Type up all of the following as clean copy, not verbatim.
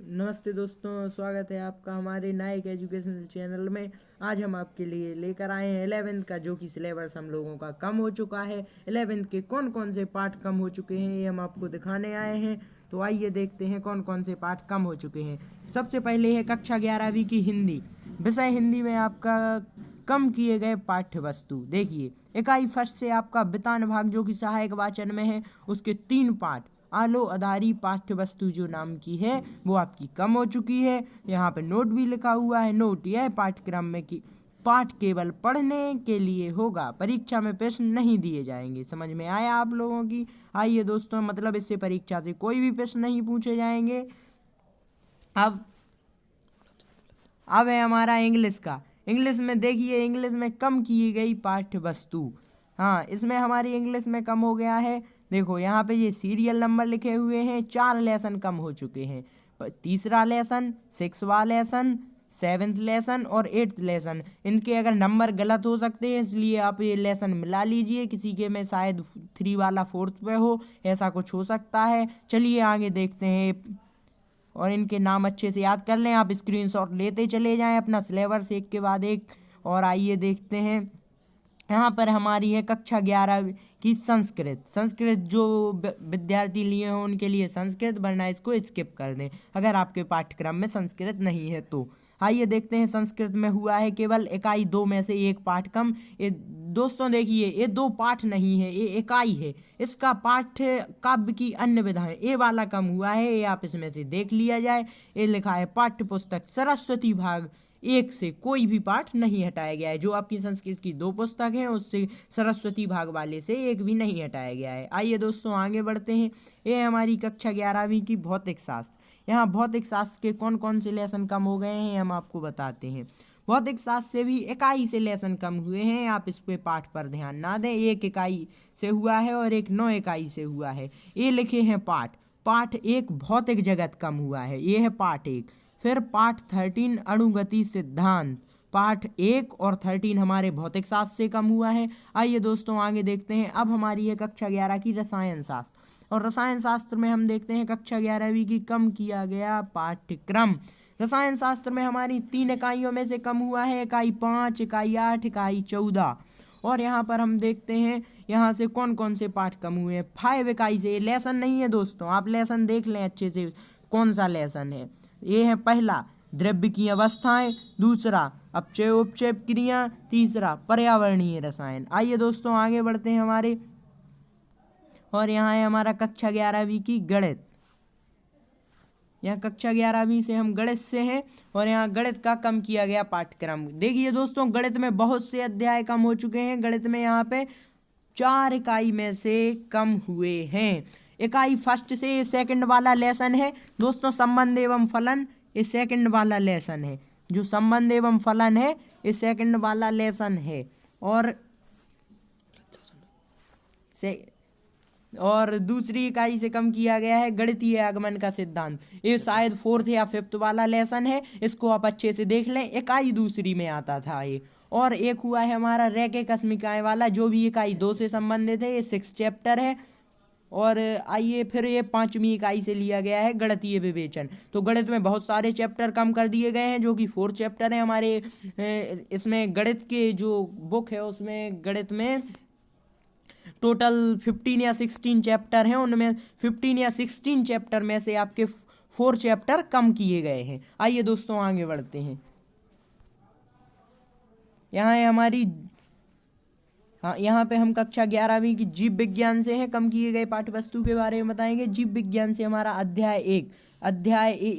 नमस्ते दोस्तों, स्वागत है आपका हमारे नायक एजुकेशनल चैनल में। आज हम आपके लिए लेकर आए हैं 11th का, जो कि सिलेबस हम लोगों का कम हो चुका है। 11th के कौन कौन से पार्ट कम हो चुके हैं ये हम आपको दिखाने आए हैं। तो आइए देखते हैं कौन कौन से पार्ट कम हो चुके हैं। सबसे पहले है कक्षा 11वीं की हिंदी विषय। हिंदी में आपका कम किए गए पाठ्य वस्तु देखिए, इकाई फर्स्ट से आपका वितान भाग जो कि सहायक वाचन में है, उसके 3 पाठ आलो आधारी पाठ्य वस्तु जो नाम की है वो आपकी कम हो चुकी है। यहाँ पे नोट भी लिखा हुआ है। नोट यह पाठ्यक्रम में कि पाठ केवल पढ़ने के लिए होगा, परीक्षा में प्रश्न नहीं दिए जाएंगे। समझ में आया आप लोगों की? आइए दोस्तों, मतलब इससे परीक्षा से कोई भी प्रश्न नहीं पूछे जाएंगे। अब है हमारा इंग्लिश का। इंग्लिश में देखिए, इंग्लिश में कम की गई पाठ्य वस्तु। हाँ, इसमें हमारी इंग्लिश में कम हो गया है। देखो यहाँ पे ये सीरियल नंबर लिखे हुए हैं। 4 लेसन कम हो चुके हैं। तीसरा लेसन, 6वां लेसन, 7th लेसन और 8th लेसन। इनके अगर नंबर गलत हो सकते हैं, इसलिए आप ये लेसन मिला लीजिए। किसी के में शायद 3 वाला 4th पे हो, ऐसा कुछ हो सकता है। चलिए आगे देखते हैं, और इनके नाम अच्छे से याद कर लें। आप स्क्रीनशॉट लेते चले जाएं अपना सिलेबस एक के बाद एक। और आइए देखते हैं, यहाँ पर हमारी है कक्षा 11 की संस्कृत। संस्कृत जो विद्यार्थी लिए हों उनके लिए संस्कृत, वरना इसको स्किप कर दें अगर आपके पाठ्यक्रम में संस्कृत नहीं है तो। आइए देखते हैं, संस्कृत में हुआ है केवल इकाई 2 में से 1 पाठ कम। ये दोस्तों देखिए, ये 2 पाठ नहीं है, ये इकाई है। इसका पाठ्य काव्य की अन्य विधाएं, ये वाला कम हुआ है। ये आप इसमें से देख लिया जाए। ये लिखा है पाठ्य पुस्तक सरस्वती भाग 1 से कोई भी पाठ नहीं हटाया गया है। जो आपकी संस्कृत की 2 पुस्तक हैं उससे सरस्वती भाग वाले से 1 भी नहीं हटाया गया है। आइए दोस्तों आगे बढ़ते हैं। ये हमारी कक्षा 11वीं की भौतिक शास्त्र। यहाँ भौतिक शास्त्र के कौन कौन से लेसन कम हो गए हैं हम आपको बताते हैं। भौतिक शास्त्र से भी इकाई से लेसन कम हुए हैं। आप इस पे पाठ पर ध्यान ना दें। 1 इकाई से हुआ है और एक 9 इकाई से हुआ है। ये लिखे हैं पाठ 1 भौतिक जगत कम हुआ है, ये है पाठ 1। फिर पाठ 13 अणुगति सिद्धांत, पाठ 1 और 13 हमारे भौतिक शास्त्र से कम हुआ है। आइए दोस्तों आगे देखते हैं। अब हमारी है कक्षा 11 की रसायन शास्त्र। और रसायन शास्त्र में हम देखते हैं कक्षा 11वीं की कम किया गया पाठ्यक्रम। रसायन शास्त्र में हमारी 3 इकाइयों में से कम हुआ है, इकाई 5, इकाई 8, इकाई 14। और यहाँ पर हम देखते हैं यहाँ से कौन कौन से पाठ कम हुए हैं। 5 इकाई से, लेसन नहीं है दोस्तों, आप लेसन देख लें अच्छे से कौन सा लेसन है। ये है पहला द्रव्य की अवस्थाएं, दूसरा अपचय उपचय क्रिया, तीसरा पर्यावरणीय रसायन। आइए दोस्तों आगे बढ़ते हैं हमारे, और यहाँ है हमारा कक्षा 11वीं की गणित। यहाँ कक्षा 11वीं से हम गणित से हैं, और यहाँ गणित का कम किया गया पाठ्यक्रम। देखिए दोस्तों, गणित में बहुत से अध्याय कम हो चुके हैं। गणित में यहाँ पे 4 इकाई में से कम हुए हैं। इकाई फर्स्ट से 2nd वाला लेसन है दोस्तों, संबंध एवं फलन। ये 2nd वाला लेसन है, जो संबंध एवं फलन है ये 2nd वाला लेसन है। और दूसरी इकाई से कम किया गया है गणितीय आगमन का सिद्धांत। ये शायद 4th या 5th वाला लेसन है, इसको आप अच्छे से देख लें। इकाई दूसरी में आता था ये। और एक हुआ है हमारा रेखे कस्मिकाएं वाला, जो भी इकाई 2 से संबंधित है। ये 6 चैप्टर है। और आइए फिर ये 5वीं इकाई से लिया गया है गणितीय विवेचन। तो गणित में बहुत सारे चैप्टर कम कर दिए गए हैं, जो कि 4 चैप्टर हैं हमारे। इसमें गणित के जो बुक है उसमें गणित में टोटल 15 या 16 चैप्टर हैं। उनमें 15 या 16 चैप्टर में से आपके 4 चैप्टर कम किए गए हैं। आइए दोस्तों आगे बढ़ते हैं। यहाँ है हमारी, हाँ, यहाँ पे हम कक्षा 11वीं की जीव विज्ञान से हैं। कम किए गए पाठ्य वस्तु के बारे में बताएंगे। जीव विज्ञान से हमारा अध्याय 1।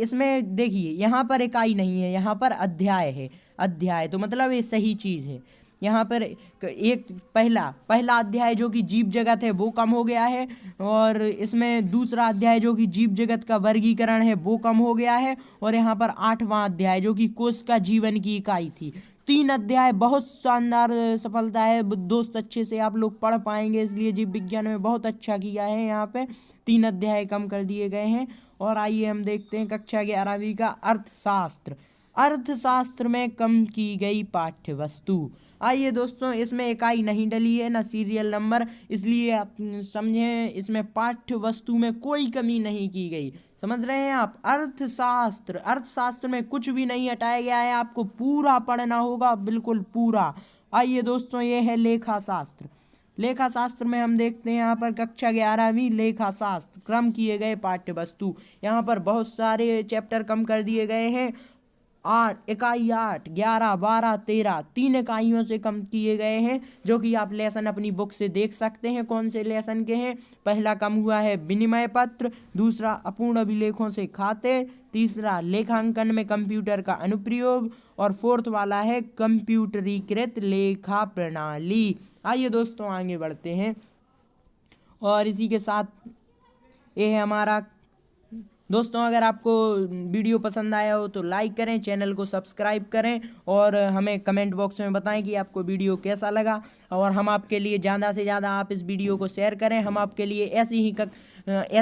इसमें देखिए, यहाँ पर इकाई नहीं है, यहाँ पर अध्याय है। अध्याय तो मतलब ये सही चीज़ है। यहाँ पर एक पहला अध्याय जो कि जीव जगत है वो कम हो गया है। और इसमें दूसरा अध्याय जो कि जीव जगत का वर्गीकरण है वो कम हो गया है। और यहाँ पर 8वां अध्याय जो कि कोश का जीवन की इकाई थी। 3 अध्याय, बहुत शानदार सफलता है दोस्त, अच्छे से आप लोग पढ़ पाएंगे, इसलिए जीव विज्ञान में बहुत अच्छा किया है। यहाँ पे 3 अध्याय कम कर दिए गए हैं। और आइए हम देखते हैं कक्षा 11वीं का अर्थशास्त्र। अर्थशास्त्र में कम की गई पाठ्य वस्तु। आइए दोस्तों, इसमें इकाई नहीं डली है ना सीरियल नंबर, इसलिए आप समझें इसमें पाठ्य वस्तु में कोई कमी नहीं की गई। समझ रहे हैं आप? अर्थशास्त्र में कुछ भी नहीं हटाया गया है, आपको पूरा पढ़ना होगा, बिल्कुल पूरा। आइए दोस्तों, ये है लेखा शास्त्र। लेखा शास्त्र में हम देखते हैं यहाँ पर कक्षा 11वीं लेखा शास्त्र, क्रम किए गए पाठ्य वस्तु। यहाँ पर बहुत सारे चैप्टर कम कर दिए गए हैं। 8, 11, 12, 13 3 इकाइयों से कम किए गए हैं, जो कि आप लेसन अपनी बुक से देख सकते हैं कौन से लेसन के हैं। पहला कम हुआ है विनिमय पत्र, दूसरा अपूर्ण अभिलेखों से खाते, तीसरा लेखांकन में कंप्यूटर का अनुप्रयोग, और फोर्थ वाला है कंप्यूटरीकृत लेखा प्रणाली। आइए दोस्तों, आगे बढ़ते हैं। और इसी के साथ ये है हमारा दोस्तों, अगर आपको वीडियो पसंद आया हो तो लाइक करें, चैनल को सब्सक्राइब करें और हमें कमेंट बॉक्स में बताएं कि आपको वीडियो कैसा लगा। और हम आपके लिए ज़्यादा से ज़्यादा आप इस वीडियो को शेयर करें। हम आपके लिए ऐसी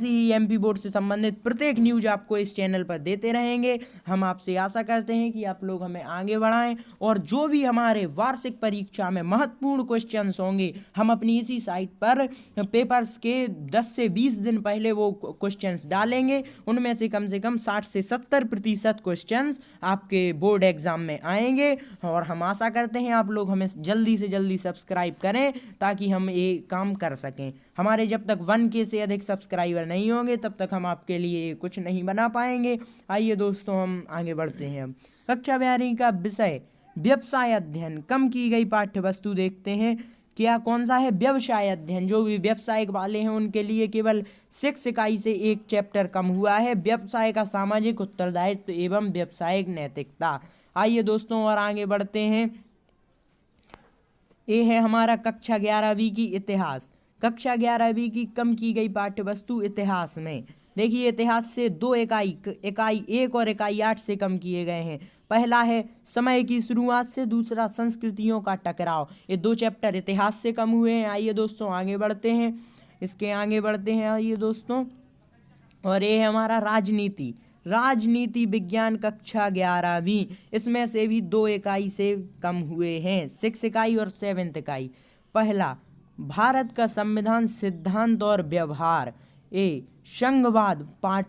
ही एमपी बोर्ड से संबंधित प्रत्येक न्यूज आपको इस चैनल पर देते रहेंगे। हम आपसे आशा करते हैं कि आप लोग हमें आगे बढ़ाएं, और जो भी हमारे वार्षिक परीक्षा में महत्वपूर्ण क्वेश्चंस होंगे, हम अपनी इसी साइट पर पेपर्स के 10 से 20 दिन पहले वो क्वेश्चंस डालेंगे। उनमें से कम 60 से 70% क्वेश्चंस आपके बोर्ड एग्जाम में आएंगे। और हम आशा करते हैं आप लोग हमें जल्दी से जल्दी सब्सक्राइब करें, ताकि हम ये काम कर सकें। हमारे जब तक 1K से अधिक सब्सक्राइबर नहीं होंगे, तब तक हम आपके लिए कुछ नहीं बना पाएंगे। आइए दोस्तों, हम आगे बढ़ते हैं। अब कक्षा 12वीं का विषय व्यवसाय अध्ययन, कम की गई पाठ्य वस्तु देखते हैं। क्या कौन सा है? व्यवसाय अध्ययन। जो भी व्यवसाय वाले हैं उनके लिए केवल 6 इकाई से एक चैप्टर कम हुआ है, व्यवसाय का सामाजिक उत्तरदायित्व एवं व्यवसायिक नैतिकता। आइए दोस्तों, और आगे बढ़ते हैं। ये है हमारा कक्षा 11वीं की इतिहास। कक्षा 11वीं की कम की गई पाठ्य वस्तु इतिहास में देखिए, इतिहास से 2 इकाई 1 और इकाई 8 से कम किए गए हैं। पहला है समय की शुरुआत से, दूसरा संस्कृतियों का टकराव। ये 2 चैप्टर इतिहास से कम हुए हैं। आइए दोस्तों, आगे बढ़ते हैं। इसके आगे बढ़ते हैं आइए दोस्तों। और ये है हमारा राजनीति विज्ञान कक्षा 11वीं। इसमें से भी 2 इकाई से कम हुए हैं, 6 इकाई और 7 इकाई। पहला, भारत का संविधान सिद्धांत और व्यवहार। संघवाद पाठ,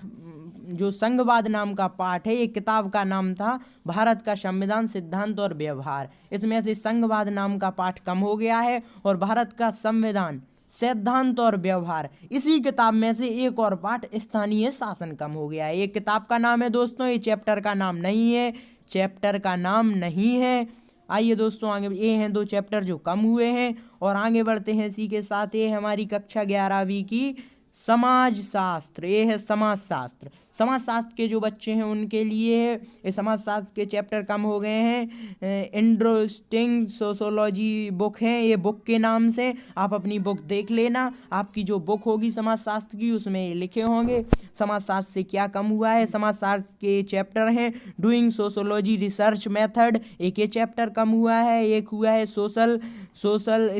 जो संघवाद नाम का पाठ है, ये किताब का नाम था भारत का संविधान सिद्धांत और व्यवहार। इसमें से संघवाद नाम का पाठ कम हो गया है, और भारत का संविधान सिद्धांत और व्यवहार, इसी किताब में से एक और पाठ स्थानीय शासन कम हो गया है। ये किताब का नाम है दोस्तों, ये चैप्टर का नाम नहीं है। आइए दोस्तों, आगे ये हैं 2 चैप्टर जो कम हुए हैं। और आगे बढ़ते हैं इसी के साथ। ये हमारी कक्षा 11वीं की समाज शास्त्र। ये है समाज शास्त्र के जो बच्चे हैं उनके लिए ये समाज शास्त्र के चैप्टर कम हो गए हैं। इंटरेस्टिंग सोशोलॉजी बुक है ये, बुक के नाम से आप अपनी बुक देख लेना। आपकी जो बुक होगी समाज शास्त्र की, उसमें ये लिखे होंगे समाज शास्त्र से क्या कम हुआ है। समाज शास्त्र के चैप्टर हैं डूइंग सोशोलॉजी रिसर्च मेथड, एक ये चैप्टर कम हुआ है। एक हुआ है social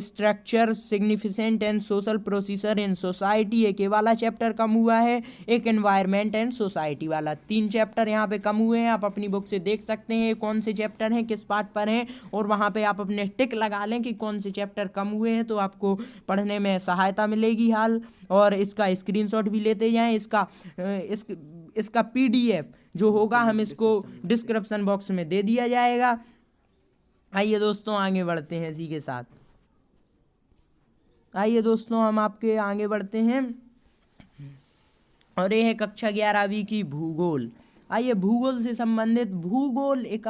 structure significant and social procedure in society, एक ये वाला चैप्टर कम हुआ है। एक एनवायरनमेंट एंड सोसाइटी वाला। 3 चैप्टर यहाँ पे कम हुए हैं। आप अपनी बुक से देख सकते हैं कौन से चैप्टर हैं, किस पार्ट पर हैं, और वहाँ पे आप अपने टिक लगा लें कि कौन से चैप्टर कम हुए हैं, तो आपको पढ़ने में सहायता मिलेगी हाल। और इसका स्क्रीनशॉट भी लेते जाएं। इसका PDF जो होगा हम इसको डिस्क्रिप्शन बॉक्स में दे दिया जाएगा। आइए दोस्तों, आगे बढ़ते हैं इसी के साथ। आइए दोस्तों, हम आपके आगे बढ़ते हैं। और ये है कक्षा 11वीं की भूगोल। आइए, भूगोल से संबंधित भूगोल एक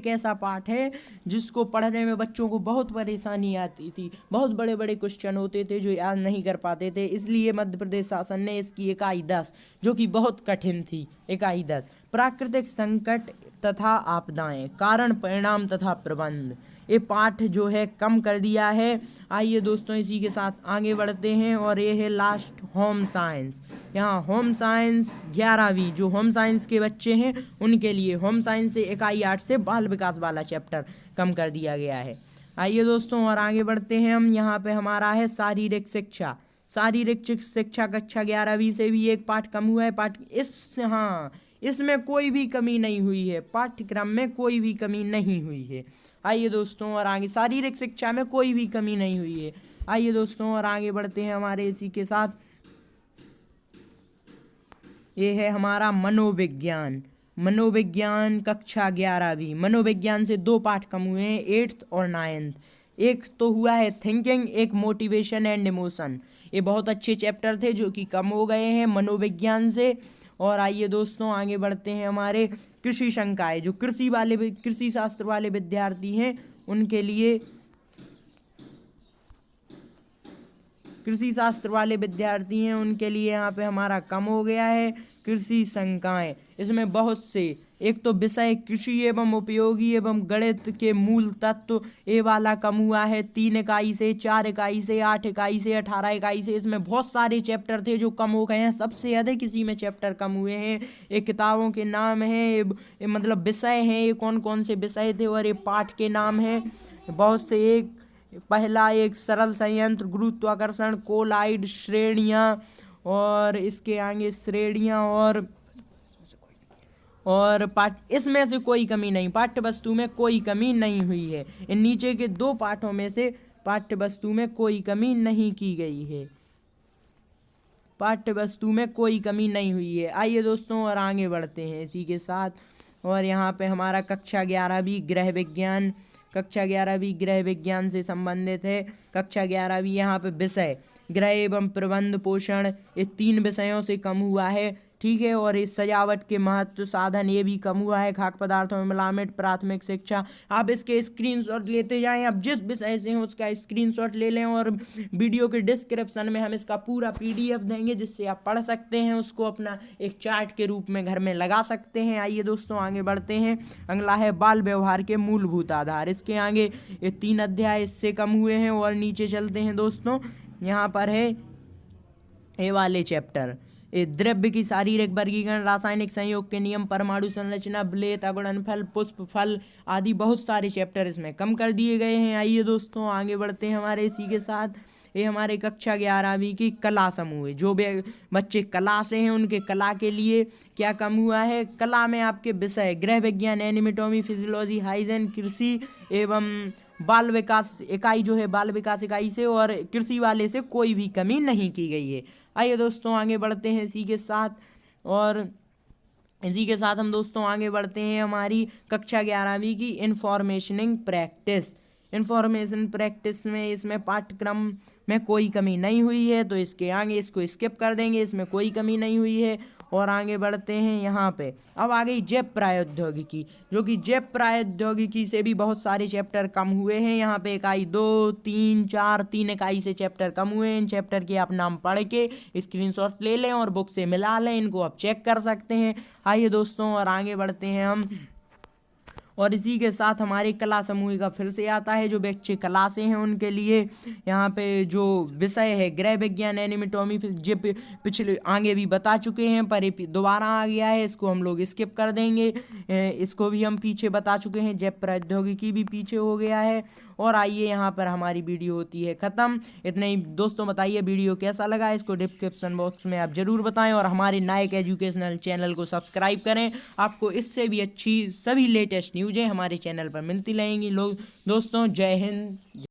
ऐसा पाठ है जिसको पढ़ने में बच्चों को बहुत परेशानी आती थी। बहुत बड़े बड़े क्वेश्चन होते थे जो याद नहीं कर पाते थे। इसलिए मध्य प्रदेश शासन ने इसकी इकाई 10, जो कि बहुत कठिन थी, इकाई 10 प्राकृतिक संकट तथा आपदाएं, कारण परिणाम तथा प्रबंध, ये पाठ जो है कम कर दिया है। आइए दोस्तों, इसी के साथ आगे बढ़ते हैं। और ये है लास्ट होम साइंस। यहाँ होम साइंस 11वीं, जो होम साइंस के बच्चे हैं उनके लिए होम साइंस से इकाई 8 से बाल विकास वाला चैप्टर कम कर दिया गया है। आइए दोस्तों, और आगे बढ़ते हैं हम। यहाँ पे हमारा है शारीरिक शिक्षा कक्षा 11वीं से भी एक पाठ कम हुआ है। इसमें कोई भी कमी नहीं हुई है, पाठ्यक्रम में कोई भी कमी नहीं हुई है। आइए दोस्तों और आगे, शारीरिक शिक्षा में कोई भी कमी नहीं हुई है। आइए दोस्तों और आगे बढ़ते हैं हमारे इसी के साथ। ये है हमारा मनोविज्ञान। मनोविज्ञान कक्षा 11वीं। मनोविज्ञान से 2 पाठ कम हुए हैं, 8th और 9th। एक तो हुआ है थिंकिंग, एक मोटिवेशन एंड इमोशन। ये बहुत अच्छे चैप्टर थे जो कि कम हो गए हैं मनोविज्ञान से। और आइए दोस्तों आगे बढ़ते हैं हमारे कृषि संकाय। जो कृषि शास्त्र वाले विद्यार्थी हैं उनके लिए, कृषि शास्त्र वाले विद्यार्थी हैं उनके लिए यहाँ पे हमारा कम हो गया है कृषि संकाय। इसमें बहुत से, एक तो विषय कृषि एवं उपयोगी एवं गणित के मूल तत्व, ये वाला कम हुआ है 3 इकाई से, 4 इकाई से, 8 इकाई से, 18 इकाई से। इसमें बहुत सारे चैप्टर थे जो कम हो गए हैं। सबसे अधिक इसी में चैप्टर कम हुए हैं। ये किताबों के नाम हैं, मतलब विषय हैं, ये कौन कौन से विषय थे और ये पाठ के नाम हैं बहुत से। एक पहला एक सरल संयंत्र, गुरुत्वाकर्षण, कोलाइड, श्रेणियाँ, और इसके आगे श्रेणियाँ और इसमें से कोई कमी नहीं, पाठ्य वस्तु में कोई कमी नहीं हुई है। इन नीचे के 2 पाठों में से पाठ्य वस्तु में कोई कमी नहीं की गई है, पाठ्य वस्तु में कोई कमी नहीं हुई है। आइए दोस्तों और आगे बढ़ते हैं इसी के साथ। और यहाँ पे हमारा कक्षा 11वीं गृह विज्ञान, कक्षा 11वीं गृह विज्ञान से संबंधित है। कक्षा 11वीं यहाँ पे विषय गृह एवं प्रबंध पोषण, ये 3 विषयों से कम हुआ है, ठीक है। और इस सजावट के महत्व, साधन, ये भी कम हुआ है। खाद्य पदार्थों में मिलावट, प्राथमिक शिक्षा। आप इसके स्क्रीनशॉट लेते जाएं, आप जिस विषय से हो उसका स्क्रीनशॉट ले लें, और वीडियो के डिस्क्रिप्शन में हम इसका पूरा PDF देंगे जिससे आप पढ़ सकते हैं, उसको अपना एक चार्ट के रूप में घर में लगा सकते हैं। आइए दोस्तों आगे बढ़ते हैं। अगला है बाल व्यवहार के मूलभूत आधार। इसके आगे ये 3 अध्याय इससे कम हुए हैं। और नीचे चलते हैं दोस्तों, यहाँ पर है ये वाले चैप्टर, द्रव्य की शारीरिक वर्गीकरण, रासायनिक संयोग के नियम, परमाणु संरचना, वलयता, गुणनफल, पुष्प फल आदि बहुत सारे चैप्टर इसमें कम कर दिए गए हैं। आइए दोस्तों आगे बढ़ते हैं हमारे इसी के साथ। ये हमारे कक्षा 11वीं की कला समूह है। जो बच्चे कला से हैं उनके कला के लिए क्या कम हुआ है। कला में आपके विषय गृह विज्ञान, एनिमेटोमी, फिजियोलॉजी, हाइजीन, कृषि एवं बाल विकास इकाई जो है, बाल विकास इकाई से और कृषि वाले से कोई भी कमी नहीं की गई है। आइए दोस्तों आगे बढ़ते हैं इसी के साथ। और इसी के साथ हम दोस्तों आगे बढ़ते हैं हमारी कक्षा 11वीं की इंफॉर्मेशनिंग प्रैक्टिस। इंफॉर्मेशन प्रैक्टिस में इसमें पाठ्यक्रम में कोई कमी नहीं हुई है, तो इसके आगे इसको स्किप कर देंगे, इसमें कोई कमी नहीं हुई है। और आगे बढ़ते हैं यहाँ पे। अब आ गई जैव प्रौद्योगिकी, जो कि जैव प्रौद्योगिकी से भी बहुत सारे चैप्टर कम हुए हैं। यहाँ पे इकाई 2, 3, 4, 3 इकाई से चैप्टर कम हुए हैं। इन चैप्टर के आप नाम पढ़ के स्क्रीनशॉट ले लें और बुक से मिला लें, इनको आप चेक कर सकते हैं। आइए दोस्तों और आगे बढ़ते हैं हम। और इसी के साथ हमारे कला समूह का फिर से आता है। जो बच्चे कला से हैं उनके लिए यहाँ पे जो विषय है गृह विज्ञान, एनिमेटोमी, जो पिछले आगे भी बता चुके हैं पर ये दोबारा आ गया है, इसको हम लोग स्किप कर देंगे। इसको भी हम पीछे बता चुके हैं। जैव प्रौद्योगिकी भी पीछे हो गया है। और आइए यहाँ पर हमारी वीडियो होती है ख़त्म। इतना ही दोस्तों, बताइए वीडियो कैसा लगा, इसको डिस्क्रिप्शन बॉक्स में आप ज़रूर बताएं। और हमारे नायक एजुकेशनल चैनल को सब्सक्राइब करें। आपको इससे भी अच्छी सभी लेटेस्ट न्यूज़ें हमारे चैनल पर मिलती रहेंगी। लोग दोस्तों, जय हिंद।